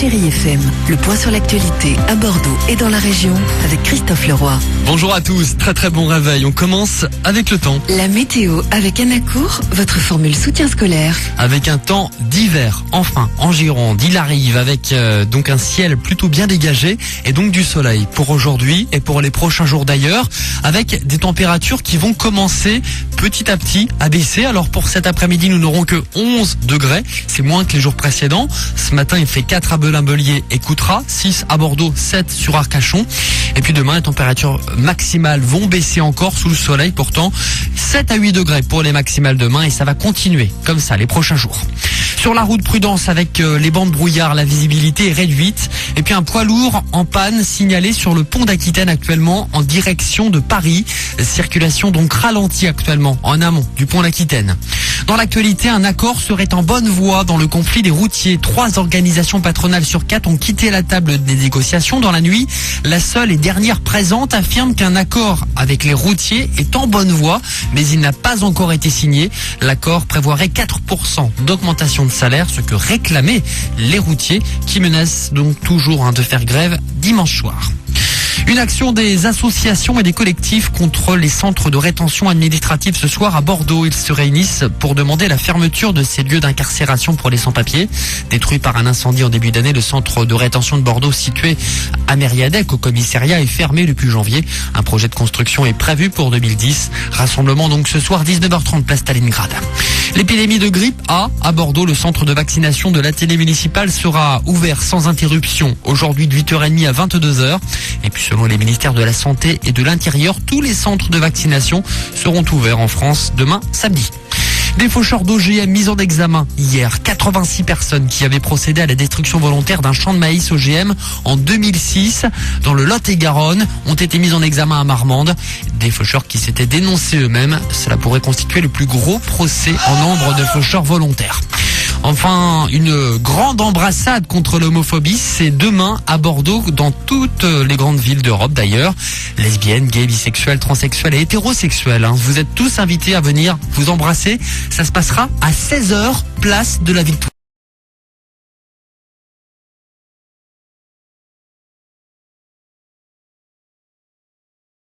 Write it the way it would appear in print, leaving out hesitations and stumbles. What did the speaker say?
Chérie FM. Le point sur l'actualité à Bordeaux et dans la région avec Christophe Leroy. Bonjour à tous, très bon réveil. On commence avec le temps. La météo avec Anacourt, votre formule soutien scolaire. Avec un temps d'hiver, enfin en Gironde, il arrive avec donc un ciel plutôt bien dégagé et donc du soleil pour aujourd'hui et pour les prochains jours d'ailleurs, avec des températures qui vont commencer petit à petit à baisser. Alors pour cet après-midi, nous n'aurons que 11 degrés, c'est moins que les jours précédents. Ce matin, il fait 4 à Belin-Bellier et Coutras, 6 à Bordeaux, 7 sur Arcachon. Et puis demain, les températures maximales vont baisser encore sous le soleil. Pourtant, 7 à 8 degrés pour les maximales demain et ça va continuer comme ça les prochains jours. Sur la route, prudence avec les bancs de brouillard, la visibilité est réduite. Et puis un poids lourd en panne signalé sur le pont d'Aquitaine actuellement en direction de Paris. Circulation donc ralentie actuellement en amont du pont d'Aquitaine. Dans l'actualité, un accord serait en bonne voie dans le conflit des routiers. 3 organisations patronales sur 4 ont quitté la table des négociations dans la nuit. La seule et dernière présente affirme qu'un accord avec les routiers est en bonne voie, mais il n'a pas encore été signé. L'accord prévoirait 4% d'augmentation de salaire, ce que réclamaient les routiers qui menacent donc toujours de faire grève dimanche soir. Une action des associations et des collectifs contre les centres de rétention administrative ce soir à Bordeaux. Ils se réunissent pour demander la fermeture de ces lieux d'incarcération pour les sans-papiers. Détruit par un incendie en début d'année, le centre de rétention de Bordeaux situé à Mériadec au commissariat est fermé depuis janvier. Un projet de construction est prévu pour 2010. Rassemblement donc ce soir 19h30 place Stalingrad. L'épidémie de grippe A à Bordeaux, le centre de vaccination de l'atelier municipal sera ouvert sans interruption aujourd'hui de 8h30 à 22h. Et puis selon les ministères de la Santé et de l'Intérieur, tous les centres de vaccination seront ouverts en France demain samedi. Des faucheurs d'OGM mis en examen hier. 86 personnes qui avaient procédé à la destruction volontaire d'un champ de maïs OGM en 2006 dans le Lot-et-Garonne ont été mis en examen à Marmande. Des faucheurs qui s'étaient dénoncés eux-mêmes. Cela pourrait constituer le plus gros procès en nombre de faucheurs volontaires. Enfin, une grande embrassade contre l'homophobie, c'est demain à Bordeaux, dans toutes les grandes villes d'Europe d'ailleurs. Lesbiennes, gays, bisexuels, transsexuels et hétérosexuels. Vous êtes tous invités à venir vous embrasser. Ça se passera à 16h, place de la Victoire.